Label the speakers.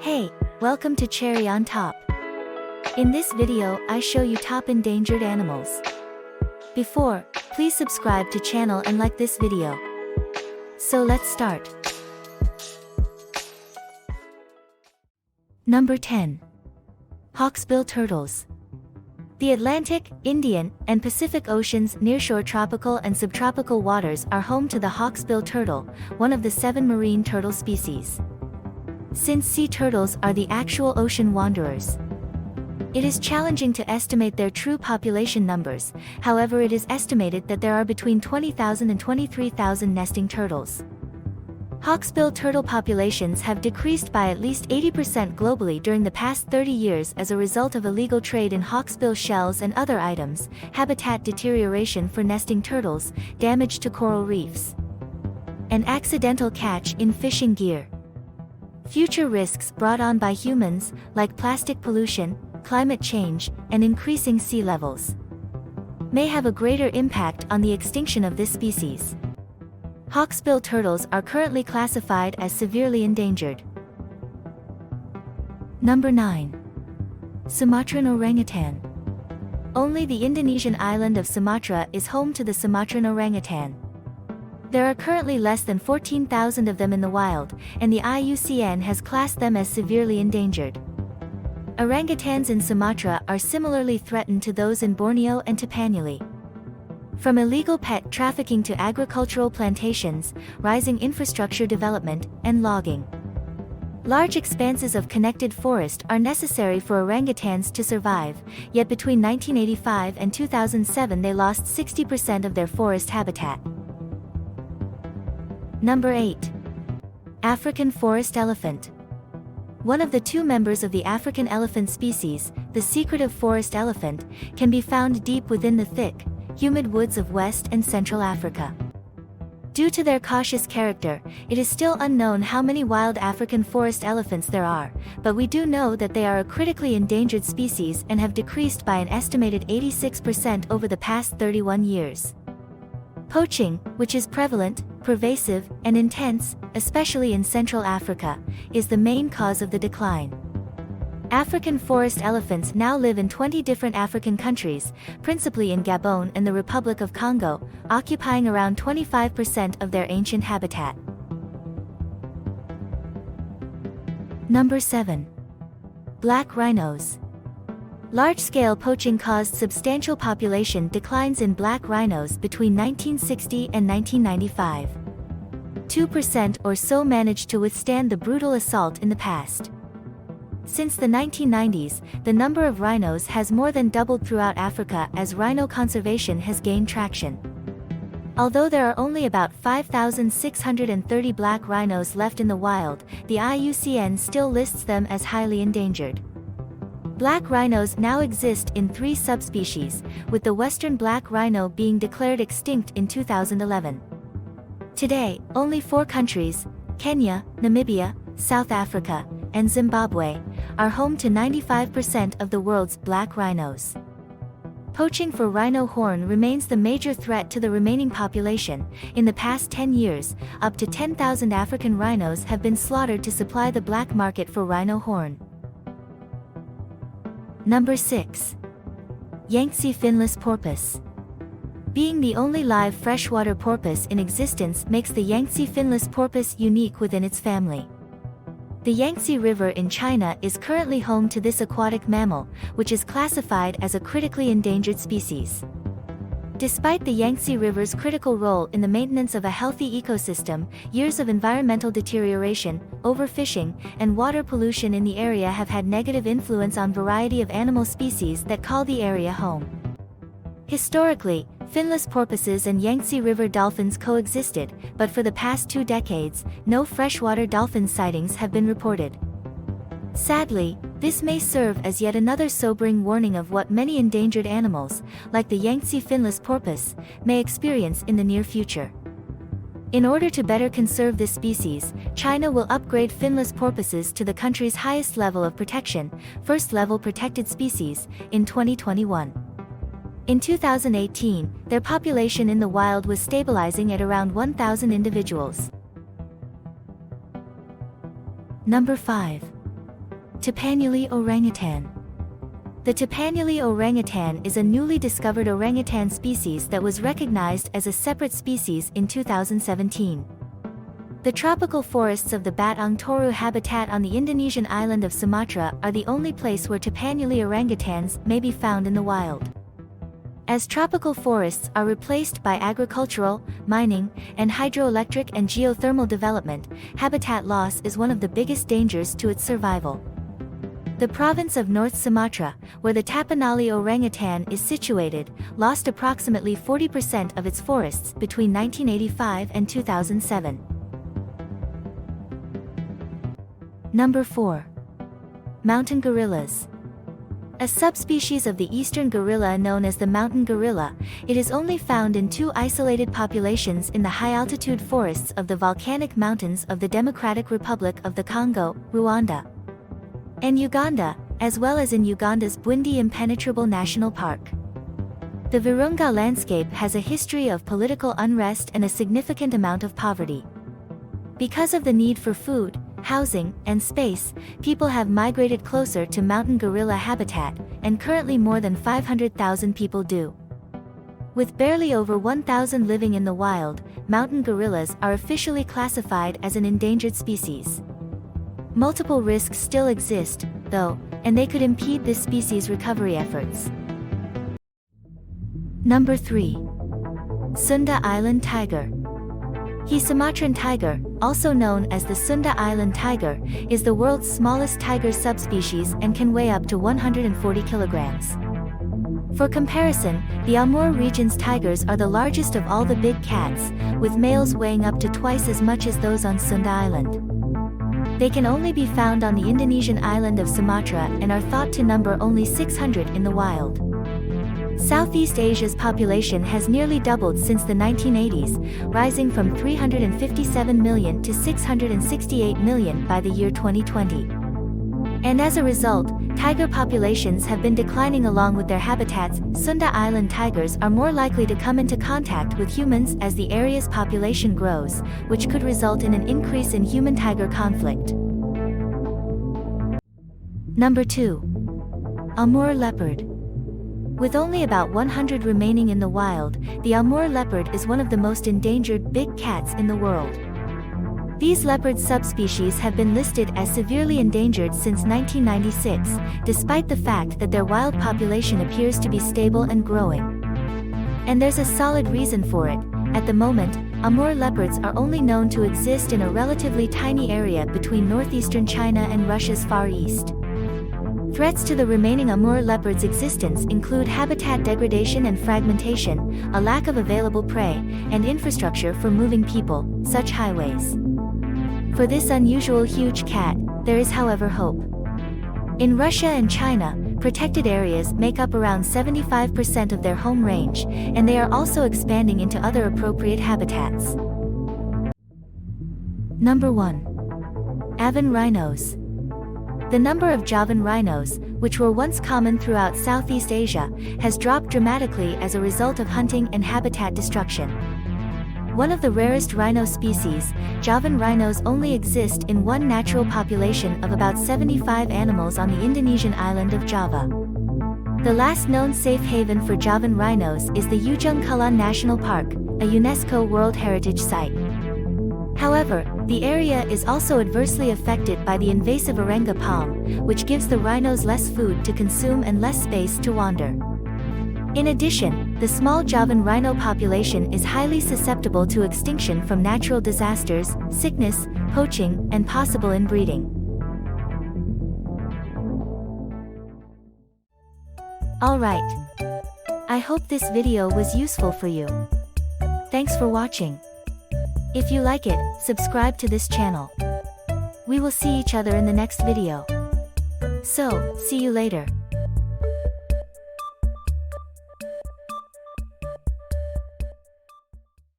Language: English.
Speaker 1: Hey, welcome to Cherry on Top. In this video, I show you top endangered animals. Before, please subscribe to channel and like this video. So let's start. Number 10. Hawksbill turtles. The Atlantic, Indian, and Pacific Ocean's nearshore tropical and subtropical waters are home to the hawksbill turtle, one of the 7 marine turtle species. Since sea turtles are the actual ocean wanderers, it is challenging to estimate their true population numbers. However, it is estimated that there are between 20,000 and 23,000 nesting turtles. Hawksbill turtle populations have decreased by at least 80% globally during the past 30 years as a result of illegal trade in hawksbill shells and other items, habitat deterioration for nesting turtles, damage to coral reefs, and accidental catch in fishing gear. Future risks brought on by humans, like plastic pollution, climate change, and increasing sea levels, may have a greater impact on the extinction of this species. Hawksbill turtles are currently classified as severely endangered. Number 9. Sumatran orangutan. Only the Indonesian island of Sumatra is home to the Sumatran orangutan. There are currently less than 14,000 of them in the wild, and the IUCN has classed them as severely endangered. Orangutans in Sumatra are similarly threatened to those in Borneo and Tapanuli. From illegal pet trafficking to agricultural plantations, rising infrastructure development, and logging, large expanses of connected forest are necessary for orangutans to survive, yet between 1985 and 2007 they lost 60% of their forest habitat. Number 8. African forest elephant. One of the 2 members of the African elephant species, the secretive forest elephant, can be found deep within the thick, humid woods of West and Central Africa. Due to their cautious character, it is still unknown how many wild African forest elephants there are, but we do know that they are a critically endangered species and have decreased by an estimated 86% over the past 31 years. Poaching, which is prevalent, pervasive, and intense, especially in Central Africa, is the main cause of the decline. African forest elephants now live in 20 different African countries, principally in Gabon and the Republic of Congo, occupying around 25% of their ancient habitat. Number 7. Black rhinos. Large-scale poaching caused substantial population declines in black rhinos between 1960 and 1995. 2% or so managed to withstand the brutal assault in the past. Since the 1990s, the number of rhinos has more than doubled throughout Africa as rhino conservation has gained traction. Although there are only about 5,630 black rhinos left in the wild, the IUCN still lists them as highly endangered. Black rhinos now exist in 3 subspecies, with the western black rhino being declared extinct in 2011. Today, only 4 countries, Kenya, Namibia, South Africa, and Zimbabwe, are home to 95% of the world's black rhinos. Poaching for rhino horn remains the major threat to the remaining population. In the past 10 years, up to 10,000 African rhinos have been slaughtered to supply the black market for rhino horn. Number 6. Yangtze finless porpoise. Being the only live freshwater porpoise in existence makes the Yangtze finless porpoise unique within its family. The Yangtze River in China is currently home to this aquatic mammal, which is classified as a critically endangered species. Despite the Yangtze River's critical role in the maintenance of a healthy ecosystem, years of environmental deterioration, overfishing, and water pollution in the area have had negative influence on a variety of animal species that call the area home. Historically, finless porpoises and Yangtze River dolphins coexisted, but for the past 2 decades, no freshwater dolphin sightings have been reported. Sadly, this may serve as yet another sobering warning of what many endangered animals, like the Yangtze finless porpoise, may experience in the near future. In order to better conserve this species, China will upgrade finless porpoises to the country's highest level of protection, first level protected species, in 2021. In 2018, their population in the wild was stabilizing at around 1,000 individuals. Number 5. Tapanuli orangutan. The Tapanuli orangutan is a newly discovered orangutan species that was recognized as a separate species in 2017. The tropical forests of the Batang Toru habitat on the Indonesian island of Sumatra are the only place where Tapanuli orangutans may be found in the wild. As tropical forests are replaced by agricultural, mining, and hydroelectric and geothermal development, habitat loss is one of the biggest dangers to its survival. The province of North Sumatra, where the Tapanuli orangutan is situated, lost approximately 40% of its forests between 1985 and 2007. Number 4. Mountain gorillas. A subspecies of the eastern gorilla known as the mountain gorilla, it is only found in 2 isolated populations in the high-altitude forests of the volcanic mountains of the Democratic Republic of the Congo, Rwanda, and Uganda, as well as in Uganda's Bwindi Impenetrable National Park. The Virunga landscape has a history of political unrest and a significant amount of poverty. Because of the need for food, housing, and space, people have migrated closer to mountain gorilla habitat, and currently more than 500,000 people do. With barely over 1,000 living in the wild, mountain gorillas are officially classified as an endangered species. Multiple risks still exist, though, and they could impede this species' recovery efforts. Number 3. Sunda Island tiger. The Sumatran tiger, also known as the Sunda Island tiger, is the world's smallest tiger subspecies and can weigh up to 140 kilograms. For comparison, the Amur region's tigers are the largest of all the big cats, with males weighing up to twice as much as those on Sunda Island. They can only be found on the Indonesian island of Sumatra and are thought to number only 600 in the wild. Southeast Asia's population has nearly doubled since the 1980s, rising from 357 million to 668 million by the year 2020. And as a result, tiger populations have been declining along with their habitats. Sunda Island tigers are more likely to come into contact with humans as the area's population grows, which could result in an increase in human-tiger conflict. Number 2. Amur leopard. With only about 100 remaining in the wild, the Amur leopard is one of the most endangered big cats in the world. These leopard subspecies have been listed as severely endangered since 1996, despite the fact that their wild population appears to be stable and growing. And there's a solid reason for it. At the moment, Amur leopards are only known to exist in a relatively tiny area between northeastern China and Russia's Far East. Threats to the remaining Amur leopard's existence include habitat degradation and fragmentation, a lack of available prey, and infrastructure for moving people, such highways. For this unusual huge cat, there is however hope. In Russia and China, protected areas make up around 75% of their home range, and they are also expanding into other appropriate habitats. Number 1. Javan rhinos. The number of Javan rhinos, which were once common throughout Southeast Asia, has dropped dramatically as a result of hunting and habitat destruction. One of the rarest rhino species, Javan rhinos only exist in one natural population of about 75 animals on the Indonesian island of Java. The last known safe haven for Javan rhinos is the Ujung Kulon National Park, a UNESCO World Heritage Site. However, the area is also adversely affected by the invasive oranga palm, which gives the rhinos less food to consume and less space to wander. In addition, the small Javan rhino population is highly susceptible to extinction from natural disasters, sickness, poaching, and possible inbreeding. Alright. I hope this video was useful for you. Thanks for watching. If you like it, subscribe to this channel. We will see each other in the next video. So, see you later.